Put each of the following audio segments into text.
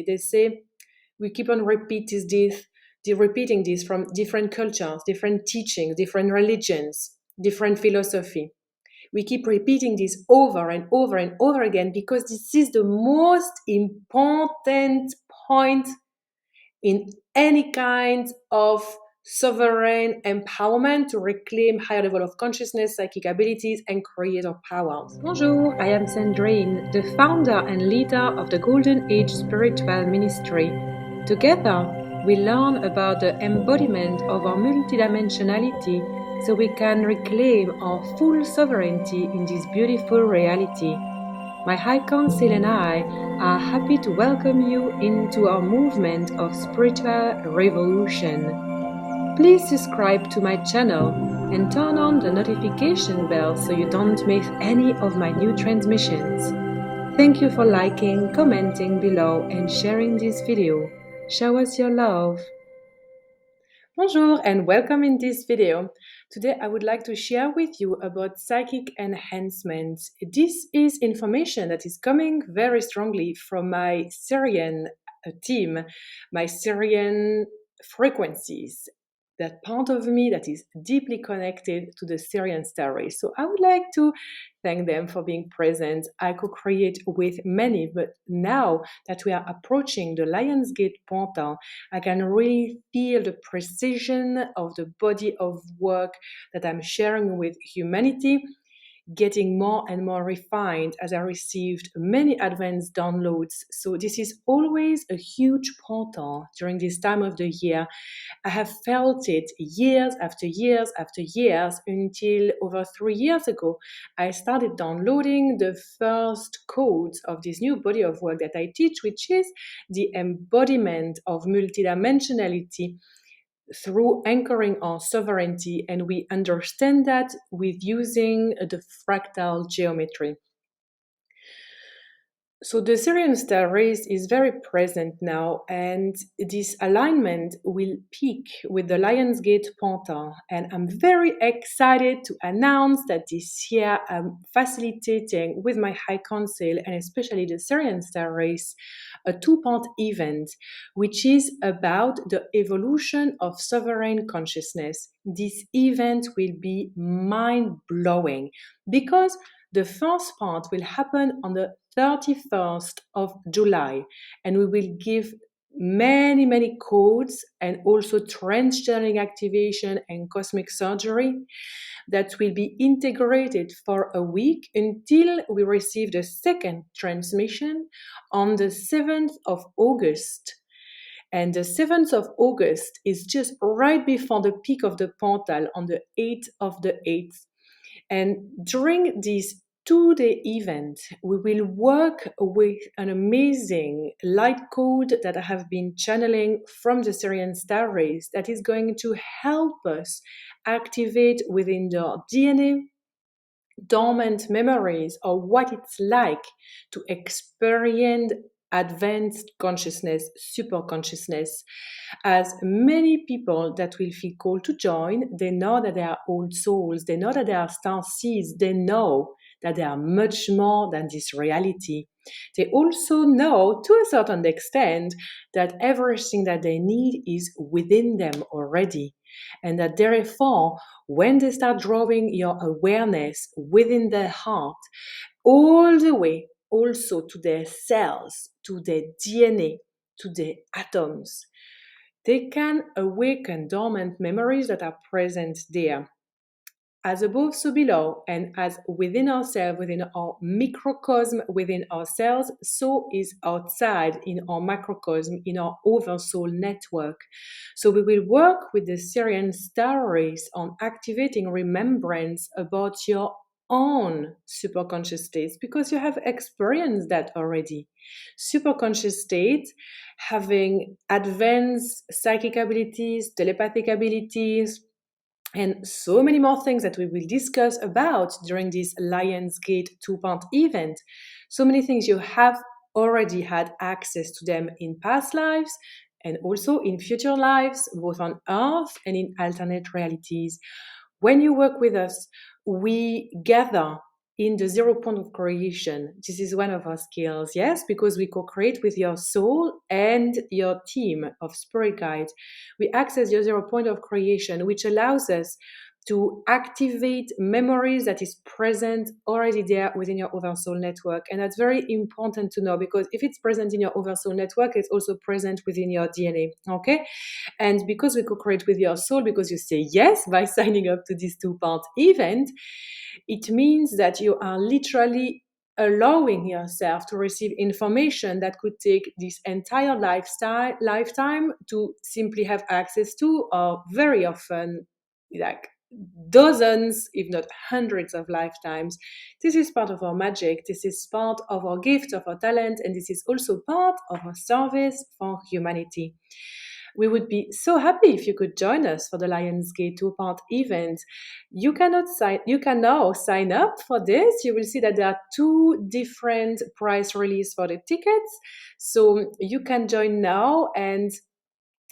They say we keep on repeating this from different cultures, different teachings, different religions, different philosophy. We keep repeating this over and over and over again because this is the most important point in any kind of sovereign empowerment to reclaim higher level of consciousness, psychic abilities, and creator powers. Bonjour, I am Sandrine, the founder and leader of the Golden Age Spiritual Ministry. Together, we learn about the embodiment of our multidimensionality so we can reclaim our full sovereignty in this beautiful reality. My High Council and I are happy to welcome you into our movement of spiritual revolution. Please subscribe to my channel and turn on the notification bell so you don't miss any of my new transmissions. Thank you for liking, commenting below and sharing this video. Show us your love. Bonjour and welcome in this video. Today I would like to share with you about psychic enhancement. This is information that is coming very strongly from my Sirian team, my Sirian frequencies, that part of me that is deeply connected to the Sirian star race. So I would like to thank them for being present. I co-create with many, but now that we are approaching the Lionsgate portal, I can really feel the precision of the body of work that I'm sharing with humanity getting more and more refined as I received many advanced downloads. So this is always a huge portal during this time of the year. I have felt it years after years after years until over 3 years ago, I started downloading the first codes of this new body of work that I teach, which is the embodiment of multidimensionality through anchoring our sovereignty, and we understand that with using the fractal geometry. So the Sirian star race is very present now, and this alignment will peak with the Lionsgate portal. And I'm very excited to announce that this year I'm facilitating with my High Council and especially the Sirian star race a two-part event, which is about the evolution of sovereign consciousness. This event will be mind-blowing because the first part will happen on the 31st of July, and we will give many codes and also trance-channeling activation and cosmic surgery that will be integrated for a week until we receive the second transmission on the 7th of August. And the 7th of August is just right before the peak of the portal on the 8th of the 8th. And during this 2-day event, we will work with an amazing light code that I have been channeling from the Sirian star race that is going to help us activate within the DNA dormant memories or what it's like to experience advanced consciousness, super consciousness. As many people that will feel called to join, they know that they are old souls, they know that they are star seeds, they know that they are much more than this reality. They also know, to a certain extent, that everything that they need is within them already. And that therefore, when they start drawing your awareness within their heart, all the way also to their cells, to their DNA, to their atoms, they can awaken dormant memories that are present there. As above, so below, and as within ourselves, within our microcosm, within ourselves, so is outside in our macrocosm, in our oversoul network. So we will work with the Sirian star race on activating remembrance about your own superconscious states because you have experienced that already. Superconscious states having advanced psychic abilities, telepathic abilities, and so many more things that we will discuss about during this Lionsgate two-part event. So many things you have already had access to them in past lives and also in future lives, both on Earth and in alternate realities. When you work with us, we gather in the zero point of creation. This is one of our skills, yes, because we co-create with your soul and your team of spirit guides. We access your zero point of creation, which allows us to activate memories that is present already there within your oversoul network. And that's very important to know, because if it's present in your oversoul network, it's also present within your DNA. Okay. And because we co-create with your soul, because you say yes by signing up to this 2-part event, it means that you are literally allowing yourself to receive information that could take this entire lifetime to simply have access to, or very often, like dozens, if not hundreds of lifetimes. This is part of our magic. This is part of our gift, of our talent, and this is also part of our service for humanity. We would be so happy if you could join us for the Lionsgate 2-part event. You can now sign up for this. You will see that there are two different price release for the tickets. So you can join now, and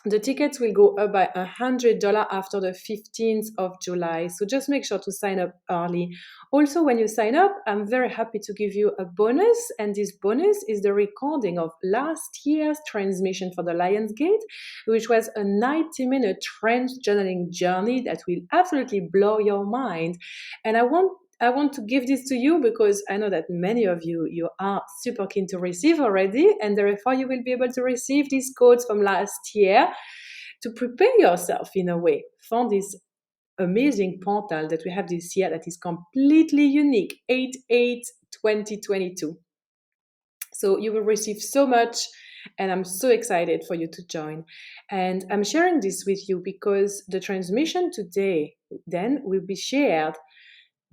the tickets will go up by $100 after the 15th of July. So just make sure to sign up early. Also, when you sign up, I'm very happy to give you a bonus. And this bonus is the recording of last year's transmission for the Lionsgate, which was a 90-minute trance journaling journey that will absolutely blow your mind. And I want to give this to you because I know that many of you are super keen to receive already, and therefore you will be able to receive these codes from last year to prepare yourself in a way for this amazing portal that we have this year that is completely unique, 8/8/2022. So you will receive so much, and I'm so excited for you to join. And I'm sharing this with you because the transmission today then will be shared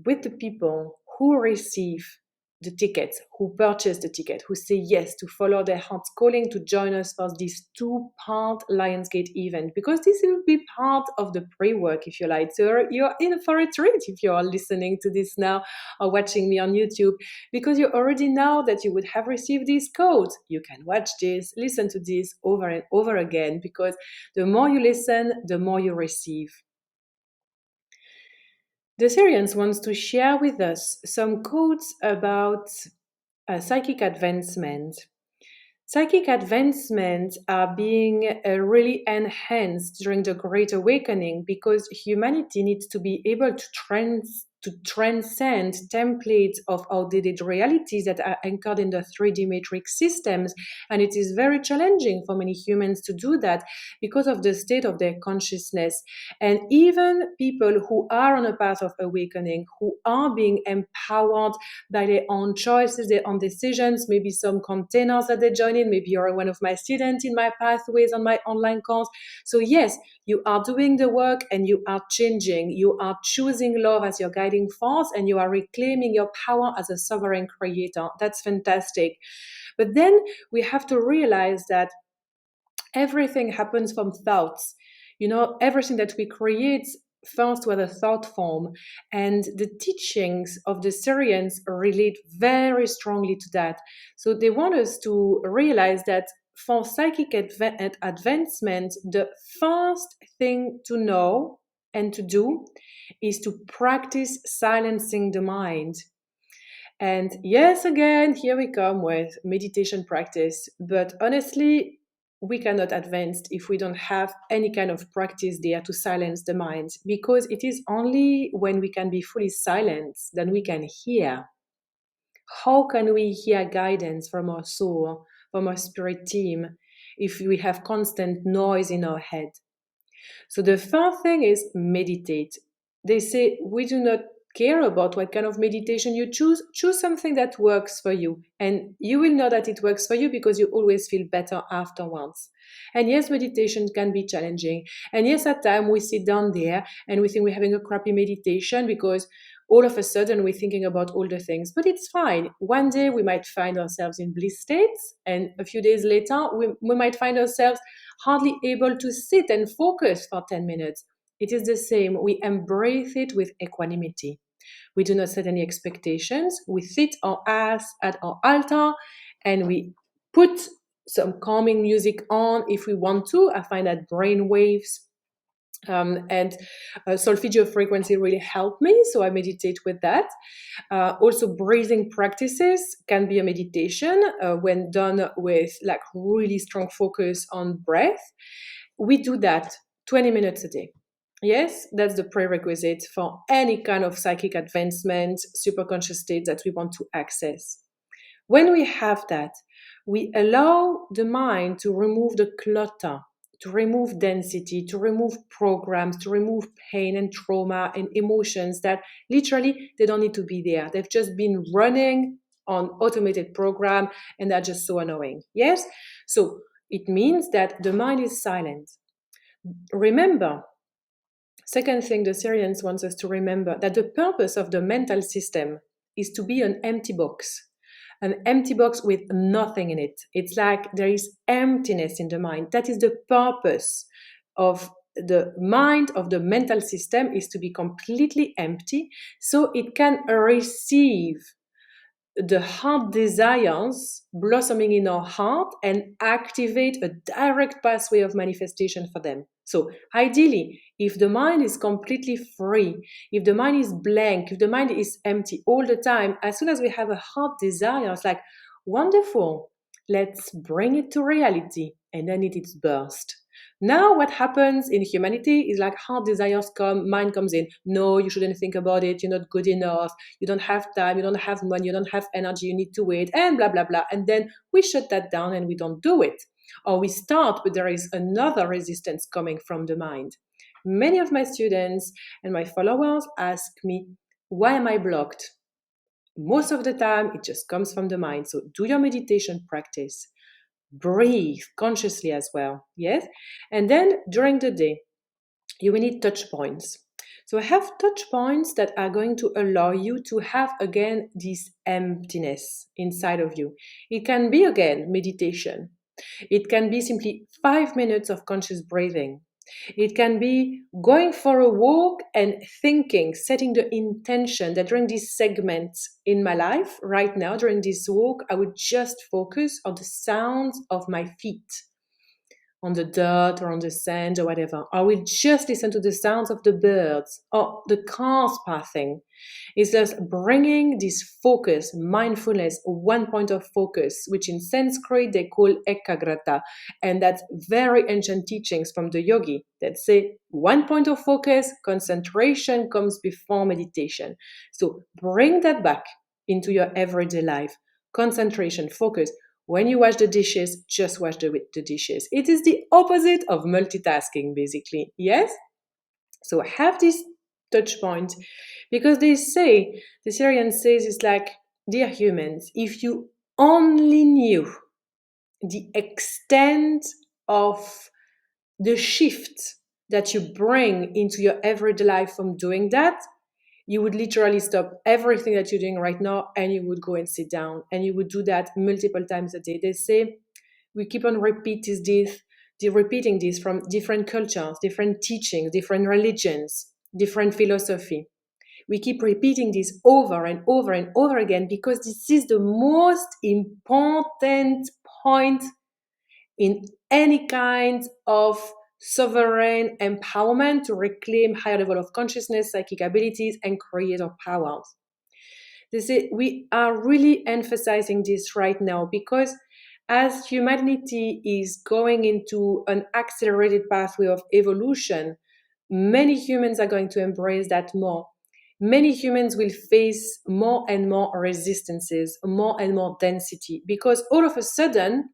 with the people who receive the tickets, who purchase the ticket, who say yes to follow their heart's calling to join us for this 2-part Lionsgate event, because this will be part of the pre-work, if you like. So you're in for a treat if you are listening to this now or watching me on YouTube, because you already know that you would have received these codes. You can watch this, listen to this over and over again, because the more you listen, the more you receive. The Sirians wants to share with us some quotes about psychic advancement. Psychic advancements are being really enhanced during the Great Awakening because humanity needs to be able to transcend templates of outdated realities that are anchored in the 3D matrix systems. And it is very challenging for many humans to do that because of the state of their consciousness. And even people who are on a path of awakening, who are being empowered by their own choices, their own decisions, maybe some containers that they join in, maybe you're one of my students in my pathways on my online course. So yes, you are doing the work and you are changing. You are choosing love as your guiding force and you are reclaiming your power as a sovereign creator. That's fantastic. But then we have to realize that everything happens from thoughts. Everything that we create first with a thought form. And the teachings of the Sirians relate very strongly to that. So they want us to realize that for psychic advancement, the first thing to know and to do is to practice silencing the mind. And yes, again, here we come with meditation practice. But honestly, we cannot advance if we don't have any kind of practice there to silence the mind, because it is only when we can be fully silent that we can hear. How can we hear guidance from our soul, from our spirit team, if we have constant noise in our head? So the first thing is meditate. They say we do not care about what kind of meditation you choose. Choose something that works for you. And you will know that it works for you because you always feel better afterwards. And yes, meditation can be challenging. And yes, at times we sit down there and we think we're having a crappy meditation because all of a sudden we're thinking about all the things. But it's fine. One day we might find ourselves in bliss states, and a few days later we might find ourselves hardly able to sit and focus for 10 minutes. It is the same. We embrace it with equanimity. We do not set any expectations. We sit our ass at our altar and we put some calming music on if we want to. I find that brain waves And solfeggio frequency really helped me, so I meditate with that. Also, breathing practices can be a meditation when done with like really strong focus on breath. We do that 20 minutes a day. Yes, that's the prerequisite for any kind of psychic advancement, superconscious state that we want to access. When we have that, we allow the mind to remove the clutter, to remove density, to remove programs, to remove pain and trauma and emotions that literally they don't need to be there. They've just been running on automated program and they're just so annoying. Yes? So it means that the mind is silent. Remember, second thing the Sirians wants us to remember that the purpose of the mental system is to be an empty box with nothing in it. It's like there is emptiness in the mind. That is the purpose of the mind, of the mental system, is to be completely empty so it can receive the heart desires blossoming in our heart and activate a direct pathway of manifestation for them. So, ideally, if the mind is completely free, if the mind is blank, if the mind is empty all the time, as soon as we have a heart desire, it's like, wonderful, let's bring it to reality. And then it is burst. Now, what happens in humanity is like heart desires come, mind comes in. No, you shouldn't think about it. You're not good enough. You don't have time. You don't have money. You don't have energy. You need to wait, and blah, blah, blah. And then we shut that down and we don't do it. Or we start, but there is another resistance coming from the mind. Many of my students and my followers ask me, why am I blocked? Most of the time, it just comes from the mind. So do your meditation practice. Breathe consciously as well. Yes? And then during the day, you will need touch points. So I have touch points that are going to allow you to have again this emptiness inside of you. It can be again meditation. It can be simply 5 minutes of conscious breathing. It can be going for a walk and thinking, setting the intention that during this segment in my life, right now, during this walk, I would just focus on the sounds of my feet on the dirt or on the sand or whatever. I will just listen to the sounds of the birds or the cars passing. It's just bringing this focus, mindfulness, one point of focus, which in Sanskrit they call ekagrata. And that's very ancient teachings from the yogi that say one point of focus, concentration comes before meditation. So bring that back into your everyday life. Concentration, focus. When you wash the dishes, just wash the dishes. It is the opposite of multitasking, basically. Yes? So have this touch point because they say, the Sirian says, it's like, dear humans, if you only knew the extent of the shift that you bring into your everyday life from doing that, you would literally stop everything that you're doing right now and you would go and sit down and you would do that multiple times a day. They say we keep on repeating this from different cultures, different teachings, different religions, different philosophy. We keep repeating this over and over and over again because this is the most important point in any kind of sovereign empowerment to reclaim higher level of consciousness, psychic abilities, and creator powers. We are really emphasizing this right now because as humanity is going into an accelerated pathway of evolution, many humans are going to embrace that more. Many humans will face more and more resistances, more and more density, because all of a sudden,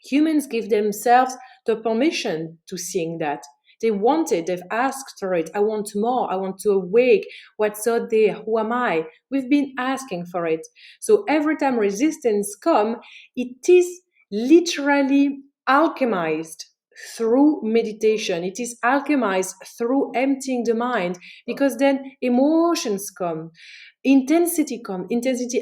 humans give themselves the permission to seeing that. They want it, they've asked for it. I want more, I want to awake. What's out there? Who am I? We've been asking for it. So every time resistance comes, it is literally alchemized through meditation. It is alchemized through emptying the mind because then emotions come. Intensity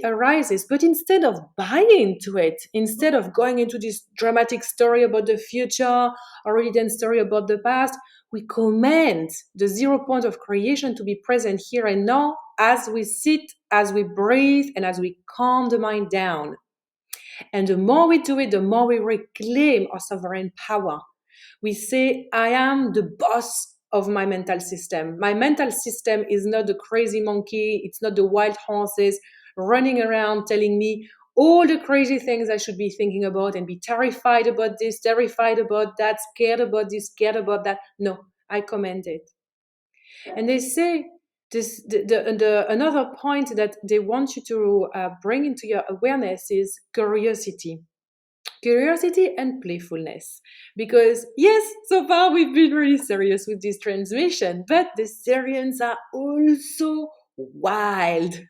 arises, but instead of buying into it, instead of going into this dramatic story about the future or really then story about the past, we command the 0 point of creation to be present here and now as we sit, as we breathe, and as we calm the mind down. And the more we do it, the more we reclaim our sovereign power. We say, I am the boss of my mental system. My mental system is not the crazy monkey, it's not the wild horses running around telling me all the crazy things I should be thinking about and be terrified about this, terrified about that, scared about this, scared about that. No, I command it. And they say this another point that they want you to bring into your awareness is curiosity and playfulness. Because yes, so far we've been really serious with this transmission, but the Sirians are also wild.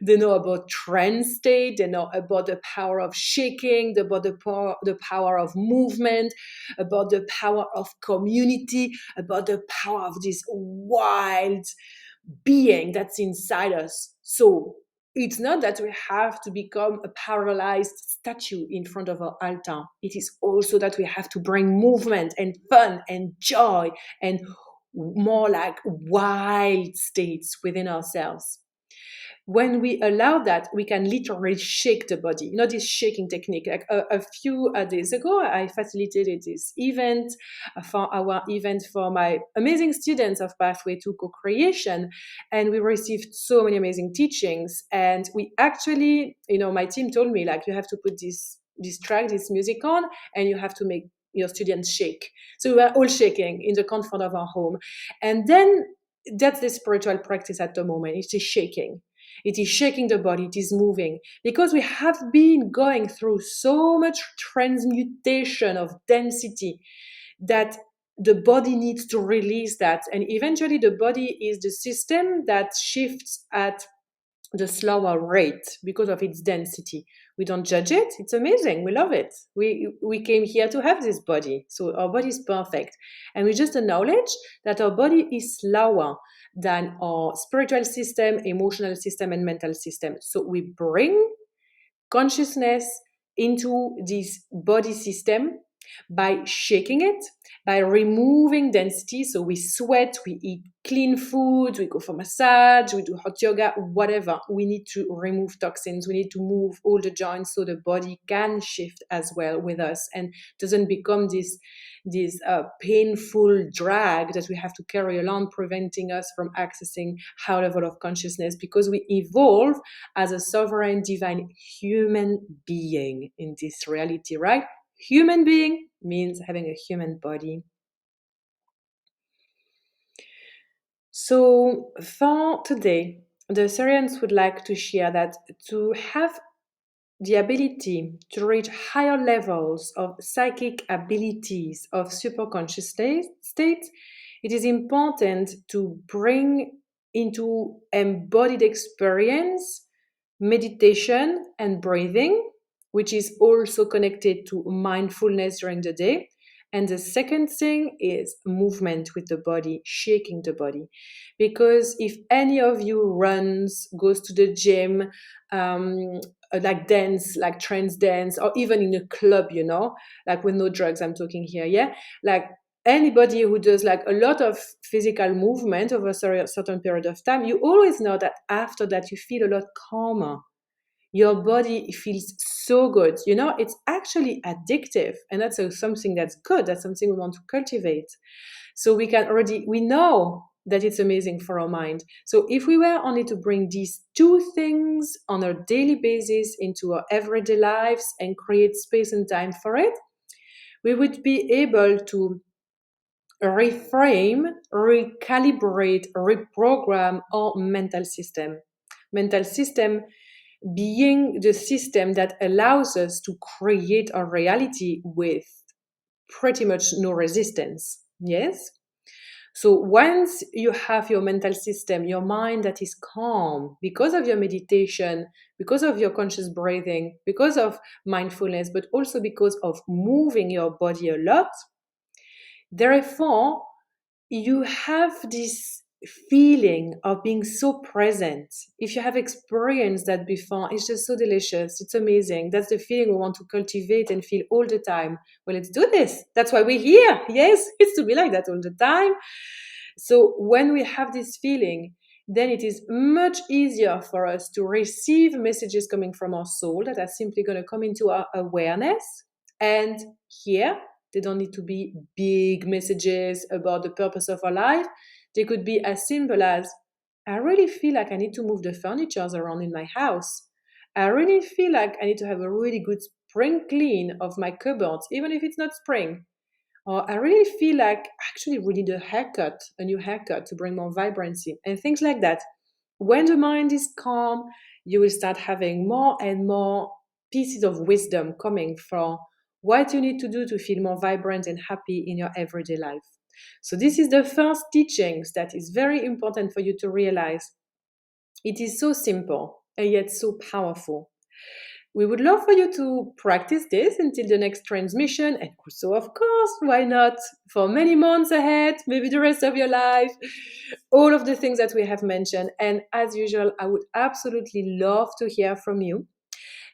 They know about trance state, they know about the power of shaking, about the power of movement, about the power of community, about the power of this wild being that's inside us. So it's not that we have to become a paralyzed statue in front of our altar. It is also that we have to bring movement and fun and joy and more like wild states within ourselves. When we allow that, we can literally shake the body. You know, this shaking technique. Like a few days ago, I facilitated this event for our event for my amazing students of Pathway to Co-Creation. And we received so many amazing teachings. And we actually, you know, my team told me, like, you have to put this track, this music on, and you have to make your students shake. So we were all shaking in the comfort of our home. And then that's the spiritual practice at the moment. It's just shaking. It is shaking the body, it is moving. Because we have been going through so much transmutation of density that the body needs to release that. And eventually, the body is the system that shifts at the slower rate because of its density. We don't judge it. It's amazing. We love it. We came here to have this body. So our body is perfect. And we just acknowledge that our body is slower than our spiritual system, emotional system, and mental system. So we bring consciousness into this body system by shaking it, by removing density. So we sweat, we eat clean food, we go for massage, we do hot yoga, whatever. We need to remove toxins. We need to move all the joints so the body can shift as well with us and doesn't become this painful drag that we have to carry along, preventing us from accessing high level of consciousness, because we evolve as a sovereign divine human being in this reality, right? Human being means having a human body. So for today, the Sirians would like to share that to have the ability to reach higher levels of psychic abilities of superconscious states, it is important to bring into embodied experience meditation and breathing, which is also connected to mindfulness during the day. And the second thing is movement with the body, shaking the body. Because if any of you runs, goes to the gym, like dance, like trance dance, or even in a club, you know, like with no drugs, I'm talking here, yeah? Like anybody who does like a lot of physical movement over a certain period of time, you always know that after that you feel a lot calmer. Your body feels so good. You know, it's actually addictive, and that's something that's good. That's something we want to cultivate. So we know that it's amazing for our mind. So if we were only to bring these two things on a daily basis into our everyday lives and create space and time for it, we would be able to reframe, recalibrate, reprogram our mental system. Mental system being the system that allows us to create a reality with pretty much no resistance. Yes? So once you have your mental system, your mind that is calm because of your meditation, because of your conscious breathing, because of mindfulness, but also because of moving your body a lot, therefore, you have this feeling of being so present. If you have experienced that before, it's just so delicious. It's amazing. That's the feeling we want to cultivate and feel all the time. Well, let's do this. That's why we're here. Yes, it's to be like that all the time. So when we have this feeling, then it is much easier for us to receive messages coming from our soul that are simply going to come into our awareness and hear They don't need to be big messages about the purpose of our life. They could be as simple as, I really feel like I need to move the furniture around in my house. I really feel like I need to have a really good spring clean of my cupboards, even if it's not spring. Or I really feel like I actually we need a haircut, a new haircut to bring more vibrancy and things like that. When the mind is calm, you will start having more and more pieces of wisdom coming from what you need to do to feel more vibrant and happy in your everyday life. So this is the first teachings that is very important for you to realize. It is so simple and yet so powerful. We would love for you to practice this until the next transmission, and also, of course, why not for many months ahead, maybe the rest of your life, all of the things that we have mentioned. And as usual, I would absolutely love to hear from you.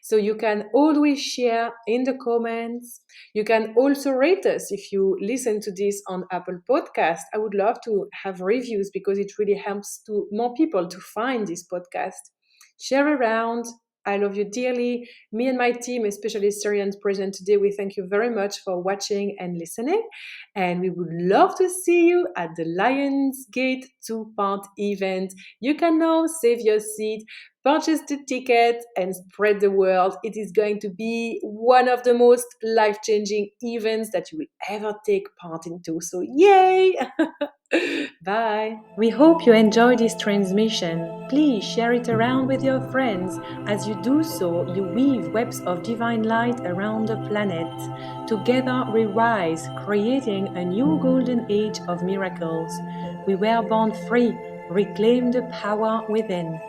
So you can always share in the comments. You can also rate us if you listen to this on Apple Podcast. I would love to have reviews because it really helps to more people to find this podcast. Share around. I love you dearly. Me and my team, especially Sirians present today, we thank you very much for watching and listening. And we would love to see you at the Lionsgate 2-part event. You can now save your seat, purchase the ticket, and spread the word. It is going to be one of the most life-changing events that you will ever take part into. So yay! Bye. We hope you enjoyed this transmission. Please share it around with your friends. As you do so, you weave webs of divine light around the planet. Together we rise, creating a new golden age of miracles. We were born free. Reclaim the power within.